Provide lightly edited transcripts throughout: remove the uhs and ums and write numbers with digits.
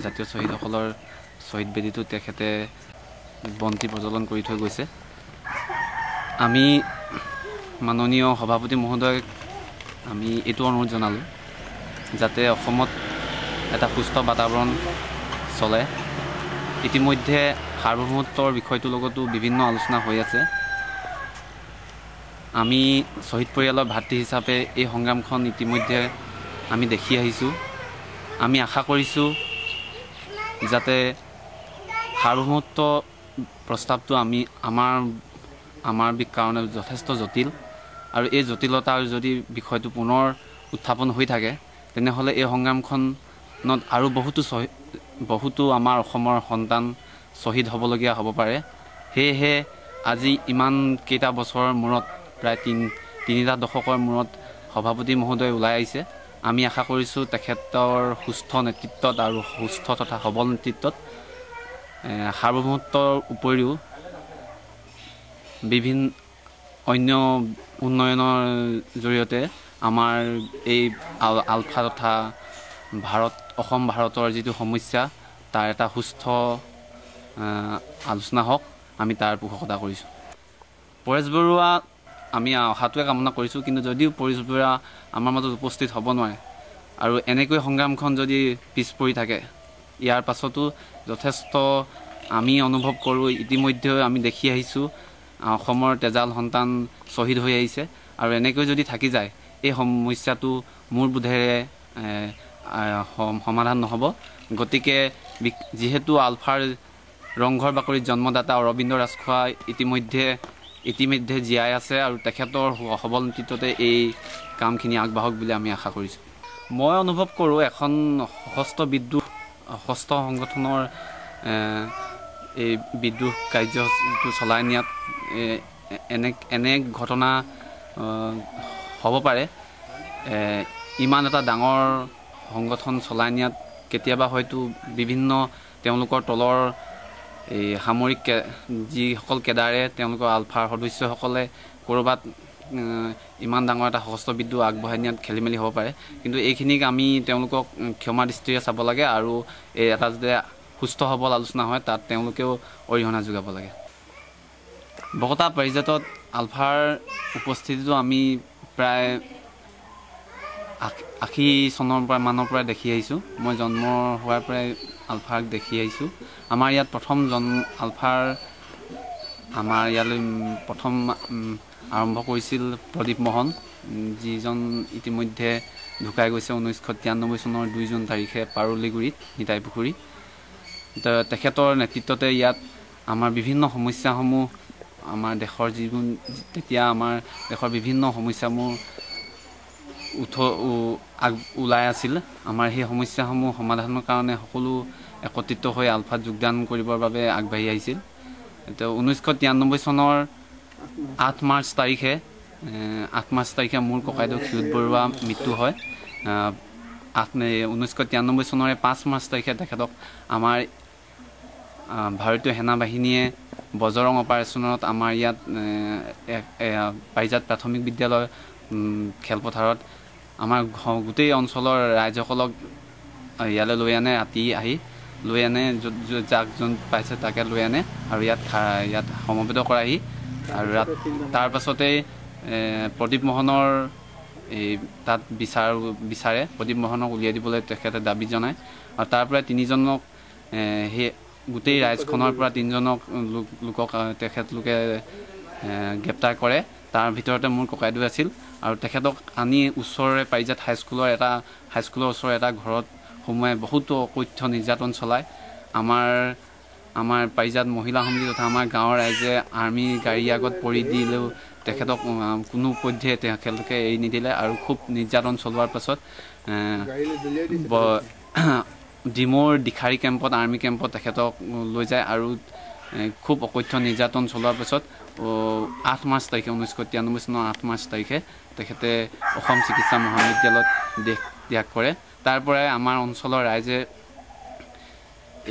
জাতীয় শ্বহীদসকলৰ শ্বহীদ বেদীটো তেখেতে বন্তি প্ৰজ্বলন কৰি থৈ গৈছে। আমি মাননীয় সভাপতি মহোদয়ক আমি এইটো অনুৰোধ জনালোঁ যাতে অসমত এটা সুস্থ বাতাবৰণ চলে। ইতিমধ্যে সাৰ্বভৌমত্বৰ বিষয়টোৰ লগতো বিভিন্ন আলোচনা হৈ আছে। আমি শ্বহীদ পৰিয়ালৰ ভাতৃ হিচাপে এই সংগ্ৰামখন ইতিমধ্যে আমি দেখি আহিছোঁ। আমি আশা কৰিছোঁ যাতে সাৰ্বভৌমত্ব প্ৰস্তাৱটো আমাৰ কাৰণে যথেষ্ট জটিল, আৰু এই জটিলতাৰ যদি বিষয়টো পুনৰ উত্থাপন হৈ থাকে তেনেহ'লে এই সংগ্ৰামখনত আৰু বহুতো আমাৰ অসমৰ সন্তান শ্বহীদ হ'বলগীয়া হ'ব পাৰে। সেয়েহে আজি ইমান কেইটা বছৰৰ মূৰত, প্ৰায় তিনিটা দশকৰ মূৰত সভাপতি মহোদয় ওলাই আহিছে। আমি আশা কৰিছোঁ তেখেতৰ সুস্থ নেতৃত্বত আৰু সুস্থ তথা সবল নেতৃত্বত সাৰ্বভৌমত্বৰ উপৰিও বিভিন্ন অন্য উন্নয়নৰ জৰিয়তে আমাৰ এই আলফা তথা অসম ভাৰতৰ যিটো সমস্যা তাৰ এটা সুস্থ আলোচনা হওক, আমি তাৰ পোষকতা কৰিছোঁ। পৰেশ বৰুৱা আমি অহাটোৱে কামনা কৰিছোঁ, কিন্তু যদিও পৰেশ বৰুৱা আমাৰ মাজত উপস্থিত হ'ব নোৱাৰে আৰু এনেকৈ সংগ্ৰামখন যদি পিছ পৰি থাকে, ইয়াৰ পাছতো যথেষ্ট আমি অনুভৱ কৰোঁ। ইতিমধ্যে আমি দেখি আহিছোঁ অসমৰ তেজাল সন্তান শ্বহীদ হৈ আহিছে, আৰু এনেকৈ যদি থাকি যায় এই সমস্যাটো মোৰ বোধেৰে সমাধান নহ'ব। গতিকে যিহেতু আলফাৰ ৰংঘৰ বাকৰিত জন্মদাতা অৰবিন্দ ৰাজখোৱা ইতিমধ্যে জীয়াই আছে, আৰু তেখেতৰ সবল নেতৃত্বতে এই কামখিনি আগবাঢ়ক বুলি আমি আশা কৰিছোঁ। মই অনুভৱ কৰোঁ এখন সশস্ত্ৰ সংগঠনৰ এই বিদ্ৰোহ কাৰ্যটো চলাই নিয়াত এনে ঘটনা হ'ব পাৰে। ইমান এটা ডাঙৰ সংগঠন চলাই নিয়াত কেতিয়াবা হয়তো বিভিন্ন তেওঁলোকৰ তলৰ এই সামৰিক যিসকল কেডাৰে তেওঁলোকৰ আলফাৰ সদস্যসকলে ক'ৰবাত ইমান ডাঙৰ এটা সশস্ত্ৰ বিদ্ৰোহ আগবঢ়াই নিয়াত খেলি মেলি হ'ব পাৰে, কিন্তু এইখিনিক আমি তেওঁলোকক ক্ষমা দৃষ্টিৰে চাব লাগে, আৰু এই এটা যাতে সুস্থ সবল আলোচনা হয় তাত তেওঁলোকেও অৰিহণা যোগাব লাগে। বকতা পাৰিজাতত আলফাৰ উপস্থিতিটো আমি প্ৰায় 80 চনৰ পৰাই দেখি আহিছোঁ। মই জন্ম হোৱাৰ পৰাই আলফাক দেখি আহিছোঁ। আমাৰ ইয়াত আমাৰ ইয়ালৈ প্ৰথম আৰম্ভ কৰিছিল প্ৰদীপ মোহন, যিজন ইতিমধ্যে ঢুকাই গৈছে 1993 চনৰ 2 জুন তাৰিখে পাৰুলিগুৰিত নিতাই পুখুৰী। তেখেতৰ নেতৃত্বতে ইয়াত আমাৰ বিভিন্ন সমস্যাসমূহ আমাৰ দেশৰ তেতিয়া আমাৰ দেশৰ বিভিন্ন সমস্যাসমূহ ওলাই আছিল। আমাৰ সেই সমস্যাসমূহ সমাধানৰ কাৰণে সকলো একত্ৰিত হৈ আলফাত যোগদান কৰিবৰ বাবে আগবাঢ়ি আহিছিল। 1993 চনৰ 8 মাৰ্চ তাৰিখে মোৰ ককাইদেউ ক্ষিৰোদ বৰুৱা মৃত্যু হয়। 1993 চনৰে 5 মাৰ্চ তাৰিখে তেখেতক আমাৰ ভাৰতীয় সেনা বাহিনীয়ে বজৰং অপাৰেশ্যনত আমাৰ ইয়াত পাৰিজাত প্ৰাথমিক বিদ্যালয় খেলপথাৰত আমাৰ গোটেই অঞ্চলৰ ৰাইজসকলক ইয়ালৈ লৈ আনে, ৰাতি আহি লৈ আনে, যোন পাইছে তাকে লৈ আনে আৰু ইয়াত সমবেত কৰাহি। আৰু তাৰ পাছতেই প্ৰদীপ মোহনৰ তাত বিচাৰে প্ৰদীপ মোহনক উলিয়াই দিবলৈ তেখেতে দাবী জনায়, আৰু তাৰ পৰা 3জনক সেই গোটেই ৰাইজখনৰ পৰা 3জনক লোকক তেখেতলোকে গ্ৰেপ্তাৰ কৰে। তাৰ ভিতৰতে মোৰ ককাইদেউ আছিল, আৰু তেখেতক আনি ওচৰৰে পাৰিজাত হাইস্কুলৰ ওচৰৰ এটা ঘৰত সোমোৱাই বহুতো অকথ্য নিৰ্যাতন চলায়। আমাৰ পাৰিজাত মহিলা সমিতি তথা আমাৰ গাঁৱৰ ৰাইজে আৰ্মি গাড়ীৰ আগত পৰি দিলেও তেখেতক কোনো পধ্যে তেখেতলোকে এৰি নিদিলে, আৰু খুব নিৰ্যাতন চলোৱাৰ পাছত ডিমৌৰ দিখাৰী কেম্পত, আৰ্মি কেম্পত তেখেতক লৈ যায়, আৰু খুব অকথ্য নিৰ্যাতন চলোৱাৰ পাছত 8 মাৰ্চ তাৰিখে 1993 চনৰ 8 মাৰ্চ তাৰিখে তেখেতে অসম চিকিৎসা মহাবিদ্যালয়ত দেশ ত্যাগ কৰে। তাৰ পৰাই আমাৰ অঞ্চলৰ ৰাইজে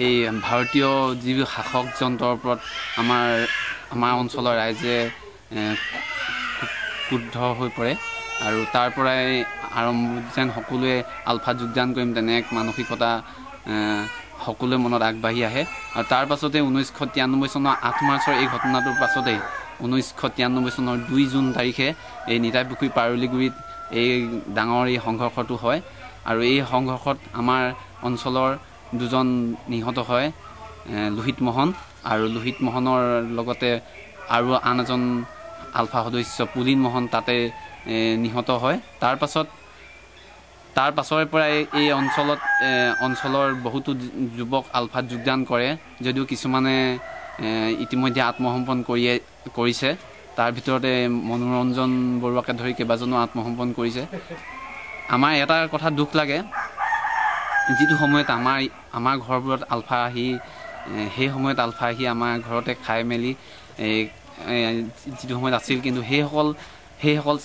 এই ভাৰতীয় যি শাসকযন্ত্ৰৰ ওপৰত আমাৰ অঞ্চলৰ ৰাইজে ক্ৰুদ্ধ হৈ পৰে আৰু তাৰ পৰাই আৰম্ভ যেন সকলোৱে আলফাত যোগদান কৰিম তেনে এক মানসিকতা সকলোৰে মনত আগবাঢ়ি আহে আৰু তাৰ পাছতে 1993 চনৰ 8 মাৰ্চৰ এই ঘটনাটোৰ পাছতেই 1993 চনৰ 2 জুন তাৰিখে এই নিতাইপুখুৰী পাৰলিগুৰিত এই ডাঙৰ এই সংঘৰ্ষটো হয় আৰু এই সংঘৰ্ষত আমাৰ অঞ্চলৰ দুজন নিহত হয় লোহিত মোহন আৰু লোহিত মোহনৰ লগতে আৰু আন এজন আলফা সদস্য পুলিন মোহন তাতে নিহত হয় তাৰ পাছৰে পৰাই এই অঞ্চলৰ বহুতো যুৱক আলফাত যোগদান কৰে যদিও কিছুমানে ইতিমধ্যে আত্মসমৰ্পণ কৰিছে তাৰ ভিতৰতে মনোৰঞ্জন বৰুৱাকে ধৰি কেইবাজনো আত্মসমৰ্পণ কৰিছে আমাৰ এটা কথা দুখ লাগে যিটো সময়ত আমাৰ ঘৰবোৰত আলফা আহি সেই সময়ত আলফা আহি আমাৰ ঘৰতে খাই মেলি যিটো সময়ত আছিল কিন্তু সেইসকল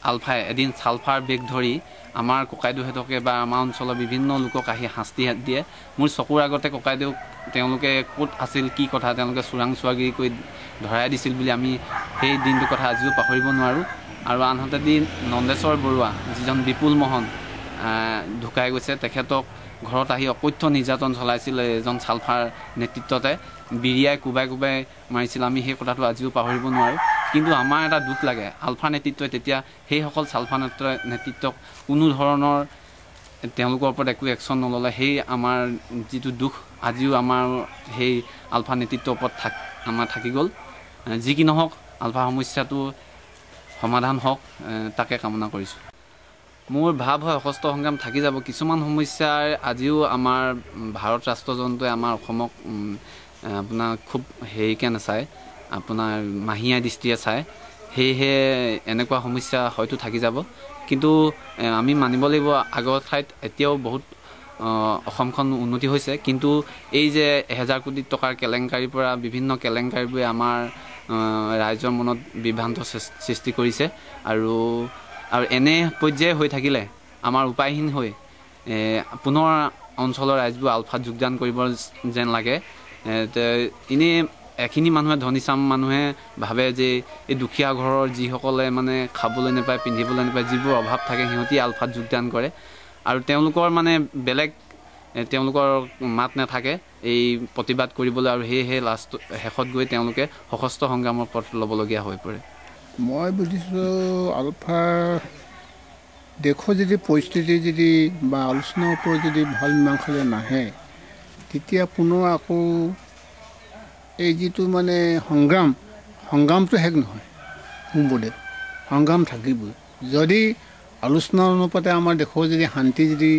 আলফাই এদিন ছালফাৰ বেগ ধৰি আমাৰ ককাইদেউহঁতকে বা আমাৰ অঞ্চলৰ বিভিন্ন লোকক আহি শাস্তি দিয়ে মোৰ চকুৰ আগতে ককাইদেউক তেওঁলোকে ক'ত আছিল কি কথা তেওঁলোকে চোৰাং চোৱাগিৰি কৰি ধৰাই দিছিল বুলি আমি সেই দিনটোৰ কথা আজিও পাহৰিব নোৱাৰোঁ আৰু আনহাতে নন্দেশ্বৰ বৰুৱা যিজন বিপুল মোহন ঢুকাই গৈছে তেখেতক ঘৰত আহি অকথ্য নিৰ্যাতন চলাইছিল এজন ছালফাৰ নেতৃত্বতে বিৰিয়াই কোবাই মাৰিছিল আমি সেই কথাটো আজিও পাহৰিব নোৱাৰোঁ কিন্তু আমাৰ এটা দুখ লাগে আলফা নেতৃত্বই তেতিয়া সেইসকল ছালফা নেতৃত্বক কোনো ধৰণৰ তেওঁলোকৰ ওপৰত একো একশ্যন নল'লে সেই আমাৰ যিটো দুখ আজিও আমাৰ সেই আলফা নেতৃত্বৰ ওপৰত আমাৰ থাকি গ'ল যি কি নহওক আলফা সমস্যাটো সমাধান হওক তাকে কামনা কৰিছোঁ মোৰ ভাৱ হয় সশস্ত্ৰ সংগ্ৰাম থাকি যাব কিছুমান সমস্যাৰ আজিও আমাৰ ভাৰত ৰাষ্ট্ৰযন্ত্ৰই আমাৰ অসমক আপোনাৰ খুব হেৰিকৈ নাচায় আপোনাৰ মাহীয়া দৃষ্টিৰে চায় সেয়েহে এনেকুৱা সমস্যা হয়তো থাকি যাব কিন্তু আমি মানিব লাগিব আগৰ ঠাইত এতিয়াও বহুত অসমখন উন্নতি হৈছে কিন্তু এই যে 1000 কোটি টকাৰ কেলেংকাৰীৰ পৰা বিভিন্ন কেলেংকাৰীবোৰে আমাৰ ৰাইজৰ মনত বিভ্ৰান্ত সৃষ্টি কৰিছে আৰু এনে পৰ্যায় হৈ থাকিলে আমাৰ উপায়হীন হৈ পুনৰ অঞ্চলৰ ৰাইজবোৰ আলফাত যোগদান কৰিব যেন লাগে এনেই এখিনি মানুহে ধনীচাম মানুহে ভাবে যে এই দুখীয়া ঘৰৰ যিসকলে মানে খাবলৈ নাপায় পিন্ধিবলৈ নাপায় যিবোৰ অভাৱ থাকে সিহঁতি আলফাত যোগদান কৰে আৰু তেওঁলোকৰ মানে বেলেগ তেওঁলোকৰ মাত নাথাকে এই প্ৰতিবাদ কৰিবলৈ আৰু সেয়েহে শেষত গৈ তেওঁলোকে সশস্ত্ৰ সংগ্ৰামৰ পথ ল'বলগীয়া হৈ পৰে মই বুজিছোঁ আলফা দেশৰ যদি পৰিস্থিতি যদি বা আলোচনাৰ ওপৰত যদি ভাল মীমাংসালৈ নাহে তেতিয়া পুনৰ আকৌ এই যিটো মানে সংগ্ৰামটো শেষ নহয় মোৰ বোধে সংগ্ৰাম থাকিবই যদি আলোচনা অনুপাতে আমাৰ দেশৰ যদি শান্তি যদি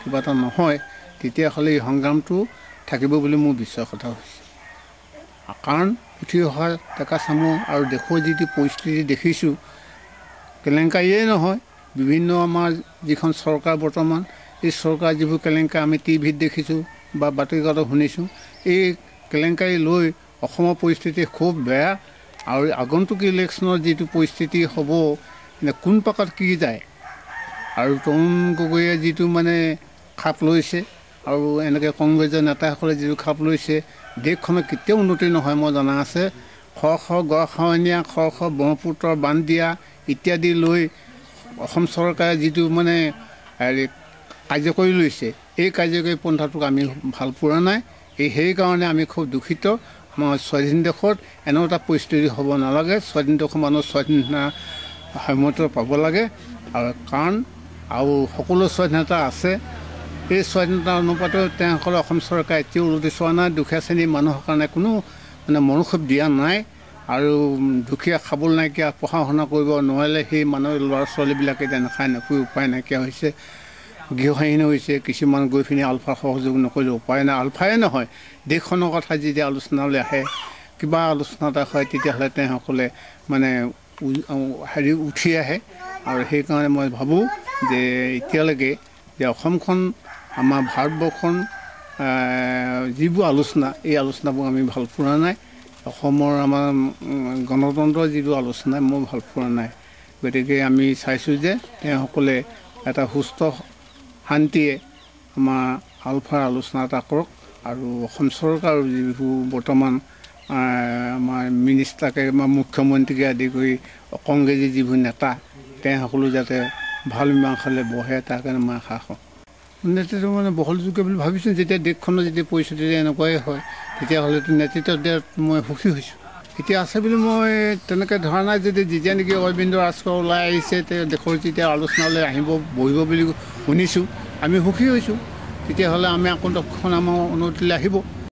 কিবা এটা নহয় তেতিয়াহ'লে এই সংগ্ৰামটো থাকিব বুলি মোৰ বিশ্বাসতা হৈছে কাৰণ উঠি অহা ডেকা চামো আৰু দেশৰ যিটো পৰিস্থিতি দেখিছোঁ কেলেংকাৰীয়ে নহয় বিভিন্ন আমাৰ যিখন চৰকাৰ বৰ্তমান এই চৰকাৰ যিবোৰ কেলেংকাৰী আমি টিভিত দেখিছোঁ বা বাতৰিকাকতত শুনিছোঁ এই কেলেংকাৰী লৈ অসমৰ পৰিস্থিতি খুব বেয়া আৰু আগন্তুক ইলেকশ্যনৰ যিটো পৰিস্থিতি হ'ব কোন পাকত কি যায় আৰু তৰুণ গগৈয়ে যিটো মানে খাপ লৈছে আৰু এনেকৈ কংগ্ৰেছৰ নেতাসকলে যিটো খাপ লৈছে দেশখনৰ কেতিয়াও উন্নতি নহয় মই জনা আছে গড়খাৱনীয়া ব্ৰহ্মপুত্ৰৰ বান্ধ দিয়া ইত্যাদি লৈ অসম চৰকাৰে যিটো মানে কাৰ্যকৰী লৈছে এই কাৰ্যকৰী পন্থাটোক আমি ভাল পোৱা নাই সেইকাৰণে আমি খুব দুখিত আমাৰ স্বাধীন দেশত এনে এটা পৰিস্থিতি হ'ব নালাগে স্বাধীন দেশৰ মানুহ স্বাধীনতা সমৰ্থ পাব লাগে আৰু কাৰণ আৰু সকলো স্বাধীনতা আছে এই স্বাধীনতা অনুপাতে তেওঁসকলে অসম চৰকাৰে এতিয়াও উলটি চোৱা নাই দুখীয়া শ্ৰেণীৰ মানুহৰ কাৰণে কোনো মানে মনোক্ষোভ দিয়া নাই আৰু দুখীয়া খাবলৈ নাইকিয়া পঢ়া শুনা কৰিব নোৱাৰিলে সেই মানুহ ল'ৰা ছোৱালীবিলাকে এতিয়া নাখায় নকৰি উপায় নাইকিয়া হৈছে গৃহহীন হৈছে কিছুমান গৈ পিনি আলফা সহযোগ নকৰিলে উপায় নাই আলফাই নহয় দেশখনৰ কথা যেতিয়া আলোচনালৈ আহে কিবা আলোচনা এটা হয় তেতিয়াহ'লে তেওঁসকলে মানে উঠি আহে আৰু সেইকাৰণে মই ভাবোঁ যে এতিয়ালৈকে যে অসমখন আমাৰ ভাৰতবৰ্ষখন যিবোৰ আলোচনা এই আলোচনাবোৰ আমি ভাল পোৱা নাই অসমৰ আমাৰ গণতন্ত্ৰৰ যিটো আলোচনা মই ভাল পোৱা নাই গতিকে আমি চাইছোঁ যে তেওঁসকলে এটা সুস্থ শান্তিয়ে আমাৰ আলফাৰ আলোচনা এটা কৰক আৰু অসম চৰকাৰৰ যিবোৰ বৰ্তমান আমাৰ মিনিষ্টাৰকে বা মুখ্যমন্ত্ৰীকে আদি কৰি কংগ্ৰেছী যিবোৰ নেতা সকলো যাতে ভাল মীমাংসালৈ বহে তাৰ কাৰণে মই আশা কৰোঁ। নেতৃত্ব মানে বহলযোগ্য বুলি ভাবিছোঁ। যেতিয়া দেশখনৰ যেতিয়া পৰিস্থিতি এনেকুৱাই হয় তেতিয়াহ'লেতো নেতৃত্ব দিয়াত মই সুখী হৈছোঁ। এতিয়া আছে বুলি মই তেনেকৈ ধৰা নাই। যদি যেতিয়া নেকি অৰবিন্দ ৰাজখোৱা ওলাই আহিছে দেশৰ যেতিয়া আলোচনালৈ আহিব বহিব বুলি শুনিছোঁ, আমি সুখী হৈছোঁ। তেতিয়াহ'লে আমি আকৌ তৎক্ষণ আমাৰ উন্নতিলৈ আহিব।